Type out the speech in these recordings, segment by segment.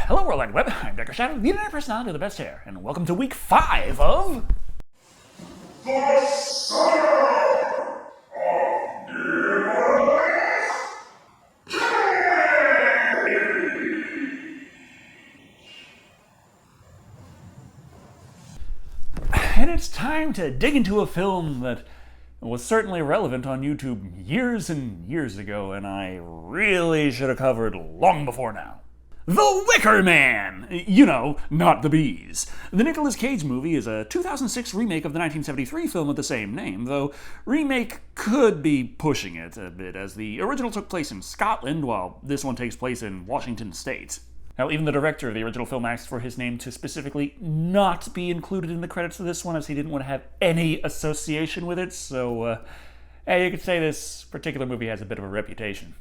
Hello World Wide Web, I'm Dr. Shado, the internet personality of the best hair, and welcome to week 5 of... The Saga And it's time to dig into a film that was certainly relevant on YouTube years and years ago, and I really should have covered long before now. The Wicker Man! You know, not the bees. The Nicolas Cage movie is a 2006 remake of the 1973 film with the same name, though remake could be pushing it a bit, as the original took place in Scotland, while this one takes place in Washington State. Now, even the director of the original film asked for his name to specifically not be included in the credits of this one, as he didn't want to have any association with it, so, you could say this particular movie has a bit of a reputation.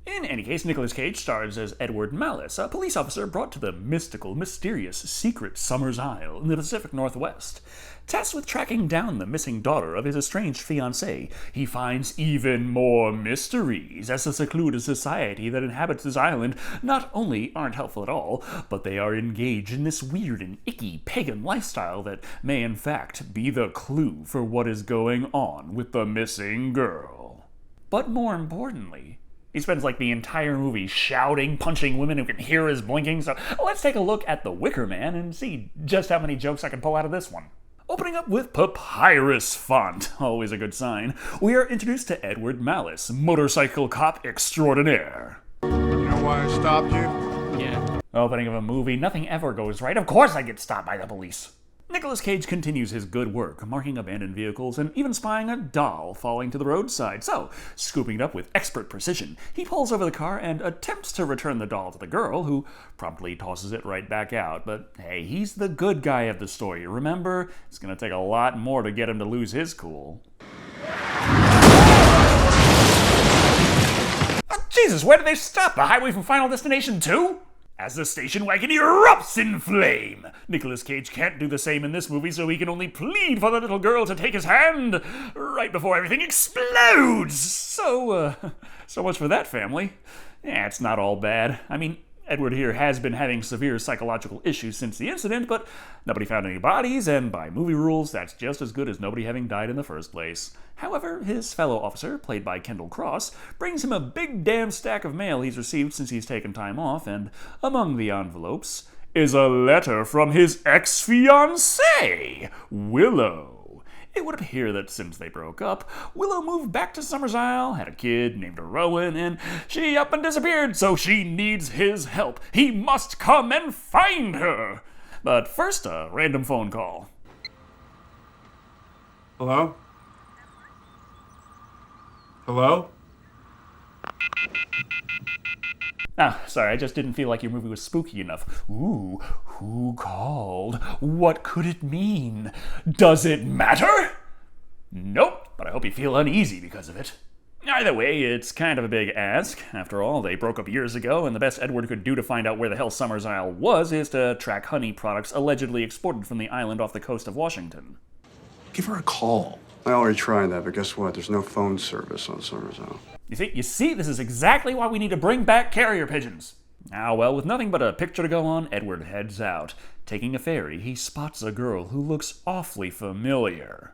In any case, Nicolas Cage stars as Edward Malus, a police officer brought to the mystical, mysterious, secret Summers Isle in the Pacific Northwest. Tasked with tracking down the missing daughter of his estranged fiancée, he finds even more mysteries, as the secluded society that inhabits this island not only aren't helpful at all, but they are engaged in this weird and icky pagan lifestyle that may in fact be the clue for what is going on with the missing girl. But more importantly, he spends like the entire movie shouting, punching women who can hear his blinking, so let's take a look at The Wicker Man and see just how many jokes I can pull out of this one. Opening up with papyrus font, always a good sign, we are introduced to Edward Malus, motorcycle cop extraordinaire. You know why I stopped you? Yeah. Opening of a movie, nothing ever goes right. Of course I get stopped by the police. Nicolas Cage continues his good work, marking abandoned vehicles and even spying a doll falling to the roadside. So, scooping it up with expert precision, he pulls over the car and attempts to return the doll to the girl, who promptly tosses it right back out. But hey, he's the good guy of the story, remember? It's gonna take a lot more to get him to lose his cool. Oh, Jesus, where did they stop? The highway from Final Destination 2? As the station wagon erupts in flame! Nicolas Cage can't do the same in this movie, so he can only plead for the little girl to take his hand right before everything explodes! So much for that family. Yeah, it's not all bad. I mean, Edward here has been having severe psychological issues since the incident, but nobody found any bodies, and by movie rules, that's just as good as nobody having died in the first place. However, his fellow officer, played by Kendall Cross, brings him a big damn stack of mail he's received since he's taken time off, and among the envelopes is a letter from his ex-fiancée, Willow. It would appear that since they broke up, Willow moved back to Summers Isle, had a kid named Rowan, and she up and disappeared, so she needs his help. He must come and find her. But first, a random phone call. Hello? Hello? Ah, sorry, I just didn't feel like your movie was spooky enough. Ooh, who called? What could it mean? Does it matter? Nope, but I hope you feel uneasy because of it. Either way, it's kind of a big ask. After all, they broke up years ago, and the best Edward could do to find out where the hell Summers Isle was is to track honey products allegedly exported from the island off the coast of Washington. Give her a call. I already tried that, but guess what? There's no phone service on Summers Isle. You see, this is exactly why we need to bring back carrier pigeons. Now, well, with nothing but a picture to go on, Edward heads out. Taking a ferry, he spots a girl who looks awfully familiar.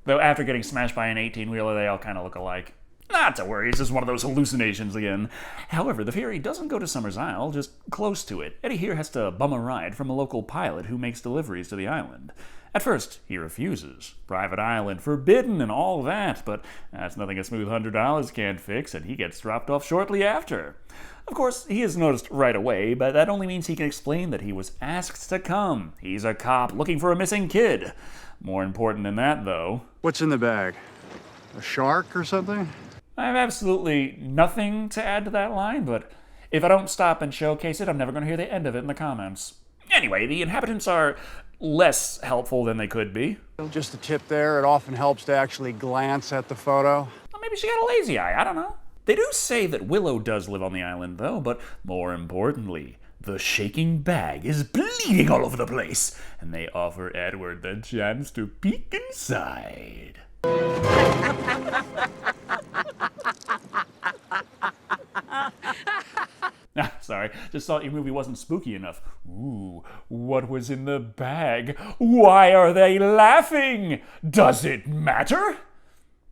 Though after getting smashed by an 18-wheeler, they all kind of look alike. Not to worry, it's just one of those hallucinations again. However, the ferry doesn't go to Summers Isle, just close to it. Eddie here has to bum a ride from a local pilot who makes deliveries to the island. At first, he refuses. Private island, forbidden and all that, but that's nothing a smooth $100 can't fix, and he gets dropped off shortly after. Of course, he is noticed right away, but that only means he can explain that he was asked to come. He's a cop looking for a missing kid. More important than that, though. What's in the bag? A shark or something? I have absolutely nothing to add to that line, but if I don't stop and showcase it, I'm never going to hear the end of it in the comments. Anyway, the inhabitants are less helpful than they could be. Just a tip there, it often helps to actually glance at the photo. Well, maybe she got a lazy eye, I don't know. They do say that Willow does live on the island, though, but more importantly, the shaking bag is bleeding all over the place, and they offer Edward the chance to peek inside. Just thought your movie wasn't spooky enough. Ooh, what was in the bag? Why are they laughing? Does it matter?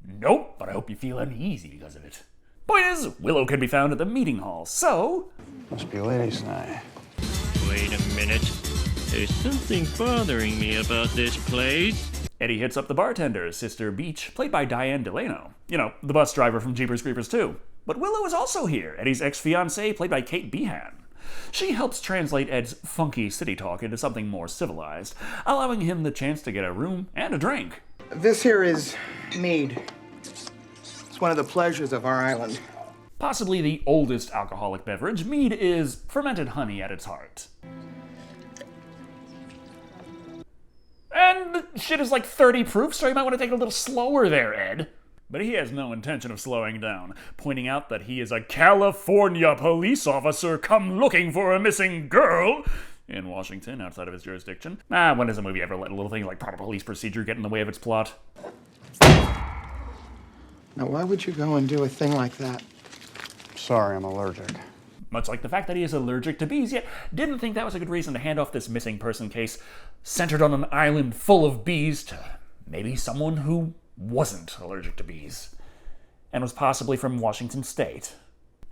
Nope, but I hope you feel uneasy because of it. Point is, Willow can be found at the meeting hall, so... Must be ladies' night. Wait a minute. There's something bothering me about this place. Eddie hits up the bartender, Sister Beach, played by Diane Delano. You know, the bus driver from Jeepers Creepers 2. But Willow is also here, Eddie's ex-fiancée, played by Kate Behan. She helps translate Ed's funky city talk into something more civilized, allowing him the chance to get a room and a drink. This here is mead. It's one of the pleasures of our island. Possibly the oldest alcoholic beverage, mead is fermented honey at its heart. And the shit is like 30 proof, so you might want to take it a little slower there, Ed. But he has no intention of slowing down, pointing out that he is a California police officer come looking for a missing girl in Washington, outside of his jurisdiction. When does a movie ever let a little thing like proper police procedure get in the way of its plot? Now, why would you go and do a thing like that? Sorry, I'm allergic. Much like the fact that he is allergic to bees, yet didn't think that was a good reason to hand off this missing person case centered on an island full of bees to maybe someone who wasn't allergic to bees and was possibly from Washington State.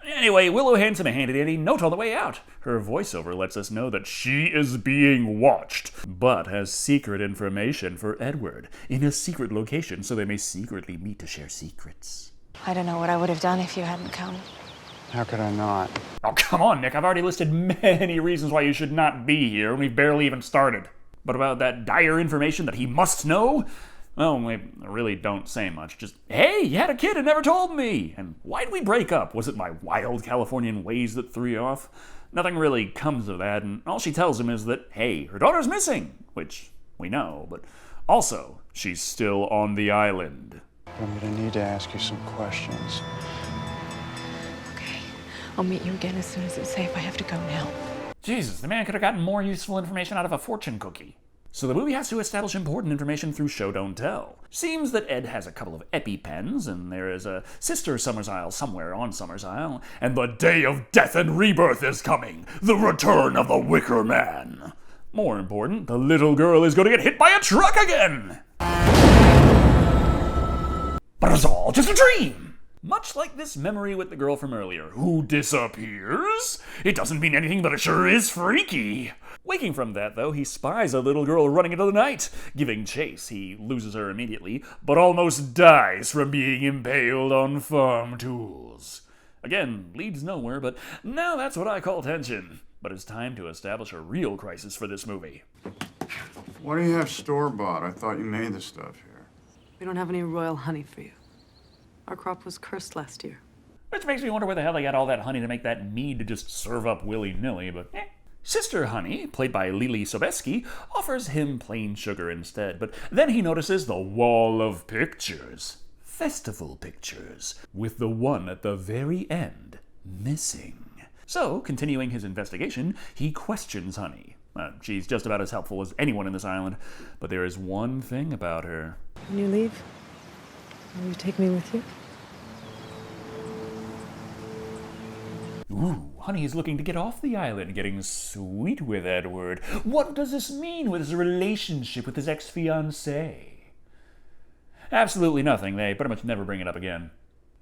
Anyway, Willow hands him a handy-dandy note on the way out. Her voiceover lets us know that she is being watched, but has secret information for Edward in a secret location so they may secretly meet to share secrets. I don't know what I would have done if you hadn't come. How could I not? Oh, come on, Nick. I've already listed many reasons why you should not be here, and we've barely even started. But about that dire information that he must know? Well, we really don't say much. Just, hey, you had a kid and never told me! And why'd we break up? Was it my wild Californian ways that threw you off? Nothing really comes of that, and all she tells him is that, hey, her daughter's missing, which we know, but also, she's still on the island. I'm gonna need to ask you some questions. Okay. I'll meet you again as soon as it's safe. I have to go now. Jesus, the man could have gotten more useful information out of a fortune cookie. So the movie has to establish important information through show don't tell. Seems that Ed has a couple of EpiPens, and there is a sister Summer's Isle somewhere on Summer's Isle, and the day of death and rebirth is coming! The return of the Wicker Man! More important, the little girl is going to get hit by a truck again! But it's all just a dream! Much like this memory with the girl from earlier, who disappears? It doesn't mean anything, but it sure is freaky. Waking from that, though, he spies a little girl running into the night. Giving chase, he loses her immediately, but almost dies from being impaled on farm tools. Again, leads nowhere, but now that's what I call tension. But it's time to establish a real crisis for this movie. Why do you have store-bought? I thought you made the stuff here. We don't have any royal honey for you. Our crop was cursed last year. Which makes me wonder where the hell they got all that honey to make that mead to just serve up willy-nilly, but Sister Honey, played by Lily Sobieski, offers him plain sugar instead, but then he notices the wall of pictures. Festival pictures, with the one at the very end missing. So, continuing his investigation, he questions Honey. She's just about as helpful as anyone in this island, but there is one thing about her. When you leave, will you take me with you? Ooh, Honey is looking to get off the island, getting sweet with Edward. What does this mean with his relationship with his ex-fiancée? Absolutely nothing. They pretty much never bring it up again.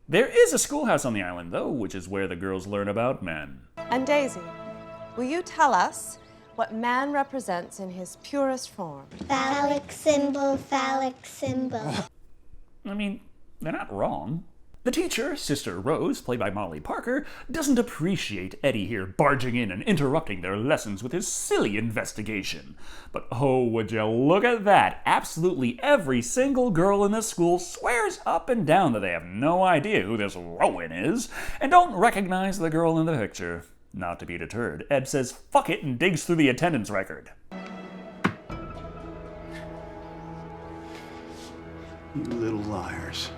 There is a schoolhouse on the island, though, which is where the girls learn about men. And Daisy, will you tell us what man represents in his purest form? Phallic symbol, phallic symbol. I mean, they're not wrong. The teacher, Sister Rose, played by Molly Parker, doesn't appreciate Eddie here barging in and interrupting their lessons with his silly investigation. But oh, would you look at that? Absolutely every single girl in this school swears up and down that they have no idea who this Rowan is, and don't recognize the girl in the picture. Not to be deterred, Ed says fuck it and digs through the attendance record. You little liars.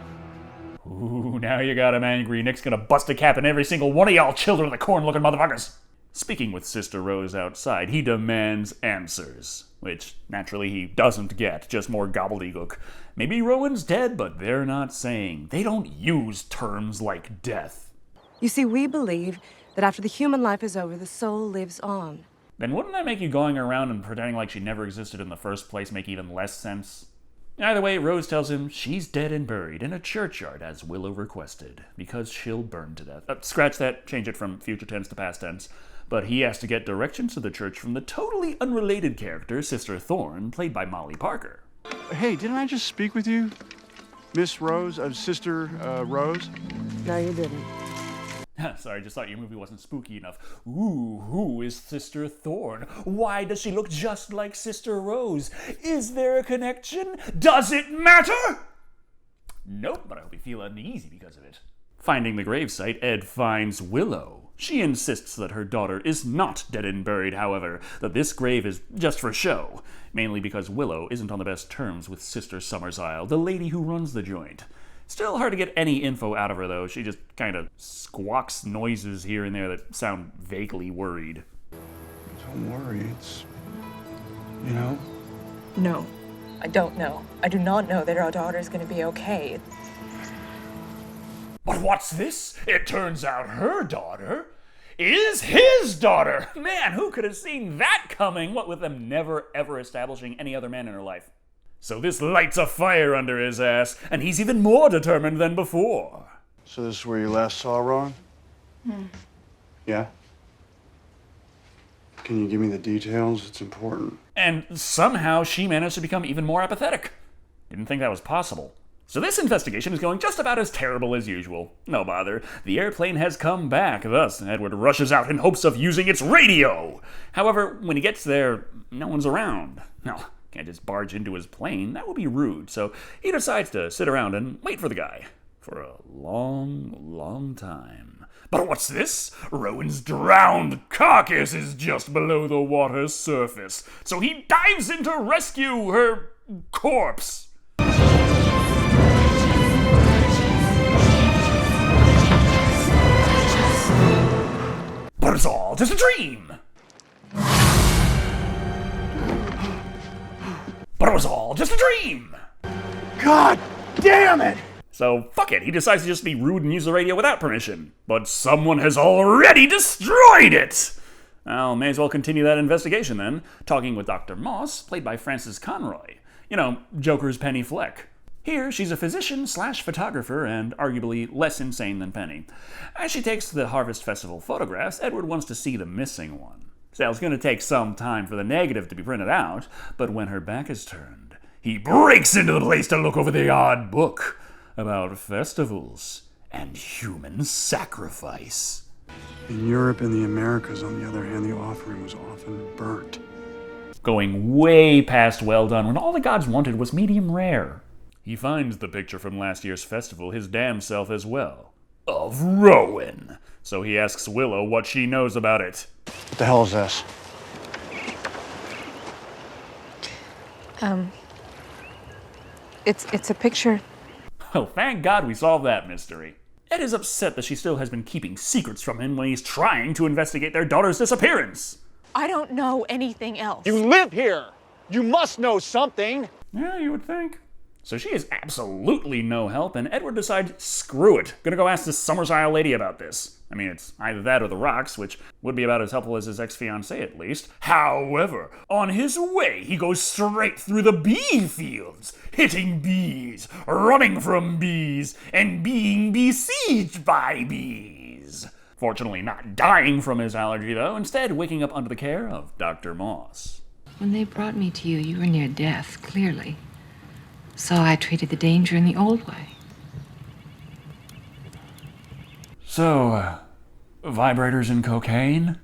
Ooh, now you got him angry. Nick's gonna bust a cap in every single one of y'all children of the corn-looking motherfuckers. Speaking with Sister Rose outside, he demands answers, which naturally he doesn't get, just more gobbledygook. Maybe Rowan's dead, but they're not saying. They don't use terms like death. You see, we believe That after the human life is over, the soul lives on. Then wouldn't that make you going around and pretending like she never existed in the first place make even less sense? Either way, Rose tells him she's dead and buried in a churchyard as Willow requested, because she'll burn to death. Scratch that, change it from future tense to past tense. But he has to get directions to the church from the totally unrelated character, Sister Thorne, played by Molly Parker. Hey, didn't I just speak with you? Miss Rose, Sister Rose? No, you didn't. Sorry, just thought your movie wasn't spooky enough. Ooh, who is Sister Thorne? Why does she look just like Sister Rose? Is there a connection? Does it matter? Nope, but I hope you feel uneasy because of it. Finding the gravesite, Ed finds Willow. She insists that her daughter is not dead and buried, however, that this grave is just for show, mainly because Willow isn't on the best terms with Sister Summersisle, the lady who runs the joint. Still hard to get any info out of her, though. She just kind of squawks noises here and there that sound vaguely worried. Don't worry, it's... you know? No, I don't know. I do not know that our daughter's gonna be okay. But what's this? It turns out her daughter is his daughter! Man, who could have seen that coming? What with them never ever establishing any other man in her life. So this lights a fire under his ass, and he's even more determined than before. So this is where you last saw Ron? Yeah? Can you give me the details? It's important. And somehow she managed to become even more apathetic. Didn't think that was possible. So this investigation is going just about as terrible as usual. No bother. The airplane has come back, thus Edward rushes out in hopes of using its radio. However, when he gets there, no one's around. No, can't just barge into his plane. That would be rude. So he decides to sit around and wait for the guy. For a long, long time. But what's this? Rowan's drowned carcass is just below the water's surface. So he dives in to rescue her corpse. But it's all just a dream! But it was all just a dream! God damn it! So, fuck it, he decides to just be rude and use the radio without permission. But someone has already destroyed it! Well, may as well continue that investigation then, talking with Dr. Moss, played by Frances Conroy. You know, Joker's Penny Fleck. Here, she's a physician/photographer and arguably less insane than Penny. As she takes the Harvest Festival photographs, Edward wants to see the missing one. So it's going to take some time for the negative to be printed out, but when her back is turned, he breaks into the place to look over the odd book about festivals and human sacrifice. In Europe and the Americas, on the other hand, the offering was often burnt. Going way past well done when all the gods wanted was medium rare. He finds the picture from last year's festival, his damn self as well, of Rowan. So he asks Willow what she knows about it. What the hell is this? It's a picture. Oh, thank God we solved that mystery. Ed is upset that she still has been keeping secrets from him when he's trying to investigate their daughter's disappearance. I don't know anything else. You live here. You must know something. Yeah, you would think. So she is absolutely no help, and Edward decides, screw it, gonna go ask this Summersisle lady about this. I mean, it's either that or the rocks, which would be about as helpful as his ex-fiancée at least. However, on his way, he goes straight through the bee fields, hitting bees, running from bees, and being besieged by bees. Fortunately not dying from his allergy, though, instead waking up under the care of Dr. Moss. When they brought me to you, you were near death, clearly. So I treated the danger in the old way. So, vibrators and cocaine?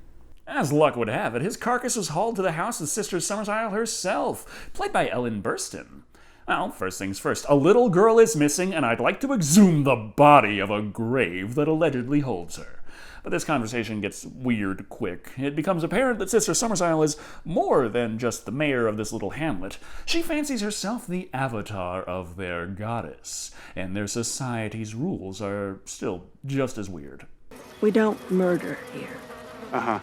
As luck would have it, his carcass was hauled to the house of Sister Summersisle herself, played by Ellen Burstyn. Well, first things first, a little girl is missing, and I'd like to exhume the body of a grave that allegedly holds her. But this conversation gets weird quick. It becomes apparent that Sister Summersisle is more than just the mayor of this little hamlet. She fancies herself the avatar of their goddess, and their society's rules are still just as weird. We don't murder here. Uh-huh.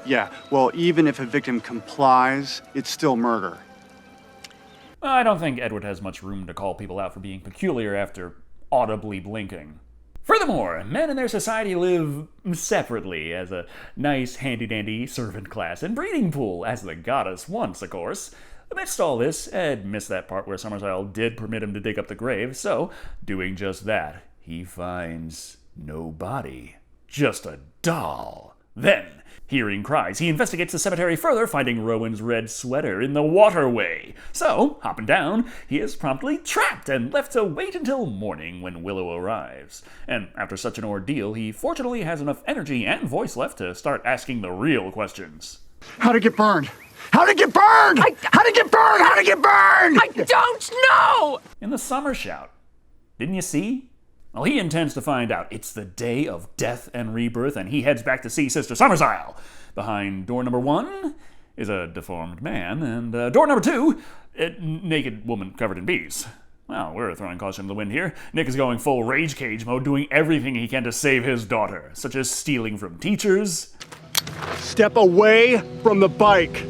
Yeah, well, even if a victim complies, it's still murder. I don't think Edward has much room to call people out for being peculiar after audibly blinking. Furthermore, men in their society live separately as a nice handy-dandy servant class and breeding pool, as the goddess wants, of course. Amidst all this, Ed missed that part where Summer's Isle did permit him to dig up the grave, so, doing just that, he finds no body, just a doll. Then, hearing cries, he investigates the cemetery further, finding Rowan's red sweater in the waterway. So, hopping down, he is promptly trapped and left to wait until morning when Willow arrives. And after such an ordeal, he fortunately has enough energy and voice left to start asking the real questions. How'd it get burned? How'd it get burned? How'd it get burned? How'd it get burned? I don't know! In the summer shout. Didn't you see? Well, he intends to find out. It's the day of death and rebirth, and he heads back to see Sister Summer's Isle. Behind door number 1 is a deformed man, and door number 2, a naked woman covered in bees. Well, we're throwing caution to the wind here. Nick is going full Rage Cage mode, doing everything he can to save his daughter, such as stealing from teachers, Step away from the bike.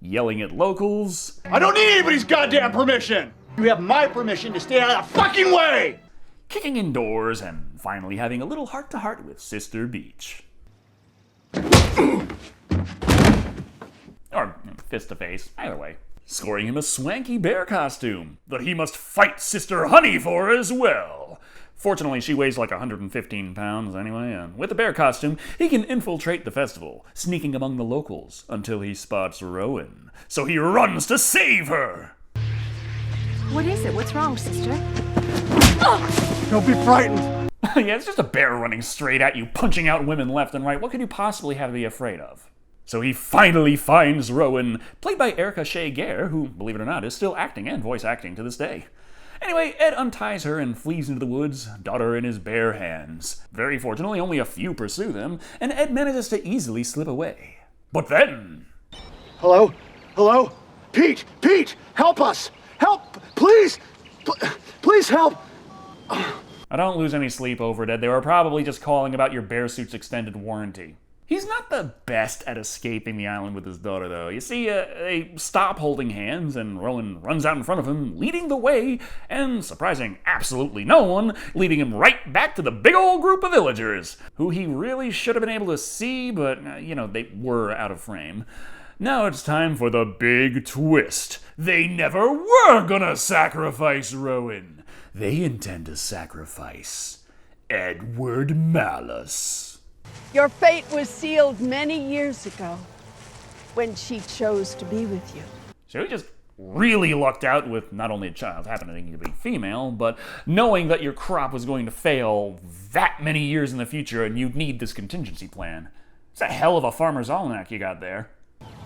yelling at locals. I don't need anybody's goddamn permission. You have my permission to stay out of the fucking way. Kicking indoors, and finally having a little heart-to-heart with Sister Beach. Or fist-to-face, either way. Scoring him a swanky bear costume that he must fight Sister Honey for as well. Fortunately, she weighs like 115 pounds anyway, and with the bear costume, he can infiltrate the festival, sneaking among the locals until he spots Rowan. So he runs to save her! What is it? What's wrong, sister? Don't be frightened. Yeah, it's just a bear running straight at you, punching out women left and right. What could you possibly have to be afraid of? So he finally finds Rowan, played by Erica Shea Gare, who, believe it or not, is still acting and voice acting to this day. Anyway, Ed unties her and flees into the woods, daughter in his bare hands. Very fortunately, only a few pursue them, and Ed manages to easily slip away. But then... Hello? Hello? Pete! Pete! Help us! Help! Please! Please help! I don't lose any sleep over it, Ed. They were probably just calling about your bear suit's extended warranty. He's not the best at escaping the island with his daughter, though. You see, they stop holding hands, and Rowan runs out in front of him, leading the way, and surprising absolutely no one, leading him right back to the big old group of villagers, who he really should have been able to see, but, they were out of frame. Now it's time for the big twist. They never were gonna sacrifice Rowan. They intend to sacrifice Edward Malus. Your fate was sealed many years ago when she chose to be with you. So he just really lucked out with not only a child happening to be female, but knowing that your crop was going to fail that many years in the future and you'd need this contingency plan. It's a hell of a farmer's almanac you got there.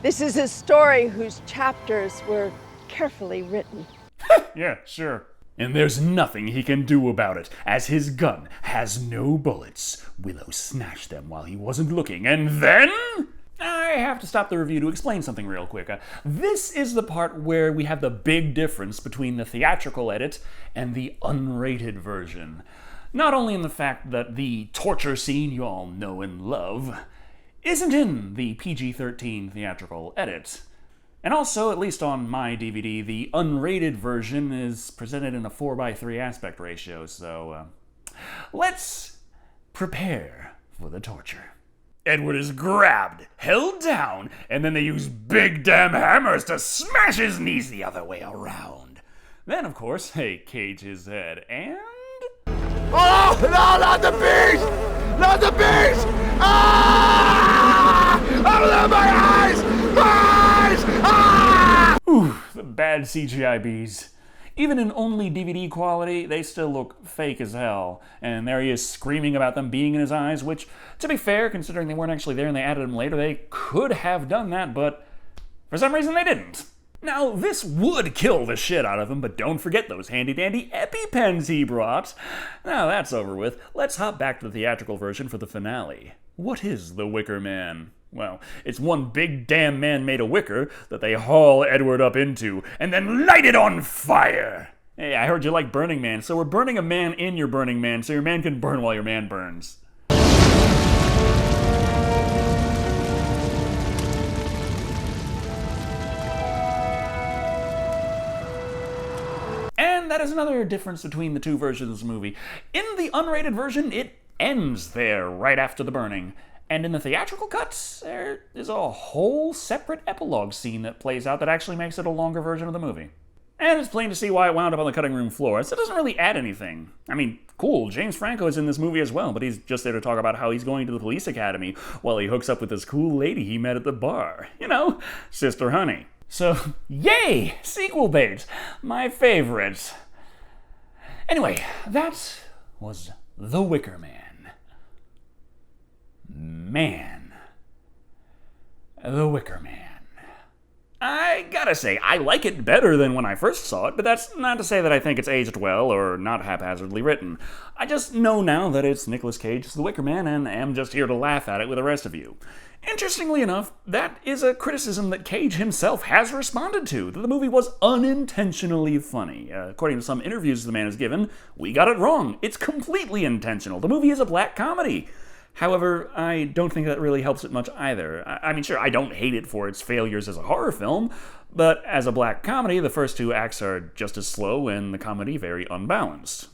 This is a story whose chapters were carefully written. Yeah, sure. And there's nothing he can do about it, as his gun has no bullets. Willow snatched them while he wasn't looking, and then... I have to stop the review to explain something real quick. This is the part where we have the big difference between the theatrical edit and the unrated version. Not only in the fact that the torture scene you all know and love isn't in the PG-13 theatrical edit. And also, at least on my DVD, the unrated version is presented in a 4:3 aspect ratio, so let's prepare for the torture. Edward is grabbed, held down, and then they use big damn hammers to smash his knees the other way around. Then, of course, they cage his head, and... Oh, no, not the beast! Not the beast! Ah! Open my eyes! My eyes! Ah! Ooh, the bad CGI bees. Even in only DVD quality, they still look fake as hell. And there he is screaming about them being in his eyes, which, to be fair, considering they weren't actually there and they added them later, they could have done that, but for some reason they didn't. Now, this would kill the shit out of him, but don't forget those handy-dandy EpiPens he brought. Now that's over with, let's hop back to the theatrical version for the finale. What is the Wicker Man? Well, it's one big damn man made of wicker that they haul Edward up into and then light it on fire. Hey, I heard you like Burning Man, so we're burning a man in your Burning Man so your man can burn while your man burns. And that is another difference between the two versions of this movie. In the unrated version, it ends there right after the burning. And in the theatrical cuts, there is a whole separate epilogue scene that plays out that actually makes it a longer version of the movie. And it's plain to see why it wound up on the cutting room floor. So it doesn't really add anything. I mean, cool, James Franco is in this movie as well, but he's just there to talk about how he's going to the police academy while he hooks up with this cool lady he met at the bar. You know, Sister Honey. So, yay! Sequel bait! My favorite. Anyway, that was The Wicker Man. Man. The Wicker Man. I gotta say, I like it better than when I first saw it, but that's not to say that I think it's aged well or not haphazardly written. I just know now that it's Nicolas Cage's The Wicker Man and am just here to laugh at it with the rest of you. Interestingly enough, that is a criticism that Cage himself has responded to, that the movie was unintentionally funny. According to some interviews the man has given, we got it wrong. It's completely intentional. The movie is a black comedy. However, I don't think that really helps it much either. I mean, sure, I don't hate it for its failures as a horror film, but as a black comedy, the first two acts are just as slow and the comedy very unbalanced.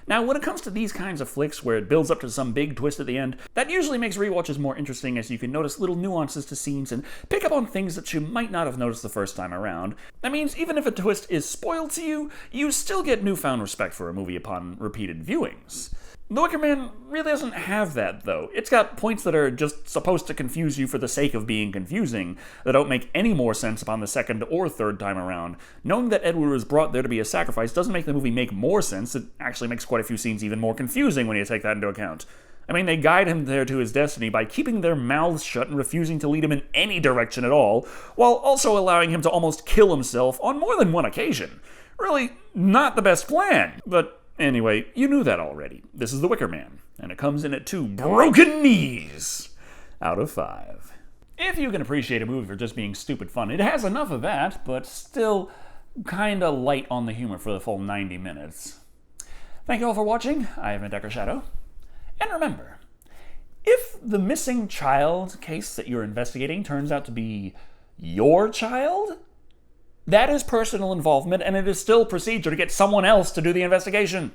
Now, when it comes to these kinds of flicks where it builds up to some big twist at the end, that usually makes rewatches more interesting as you can notice little nuances to scenes and pick up on things that you might not have noticed the first time around. That means even if a twist is spoiled to you, you still get newfound respect for a movie upon repeated viewings. The Wicker Man really doesn't have that, though. It's got points that are just supposed to confuse you for the sake of being confusing, that don't make any more sense upon the second or third time around. Knowing that Edward was brought there to be a sacrifice doesn't make the movie make more sense, it actually makes quite a few scenes even more confusing when you take that into account. I mean, they guide him there to his destiny by keeping their mouths shut and refusing to lead him in any direction at all, while also allowing him to almost kill himself on more than one occasion. Really, not the best plan, but anyway, you knew that already. This is The Wicker Man, and it comes in at 2 broken knees out of 5. If you can appreciate a movie for just being stupid fun, it has enough of that, but still kinda light on the humor for the full 90 minutes. Thank you all for watching. I have been Decker Shado. And remember, if the missing child case that you're investigating turns out to be your child, that is personal involvement, and it is still procedure to get someone else to do the investigation.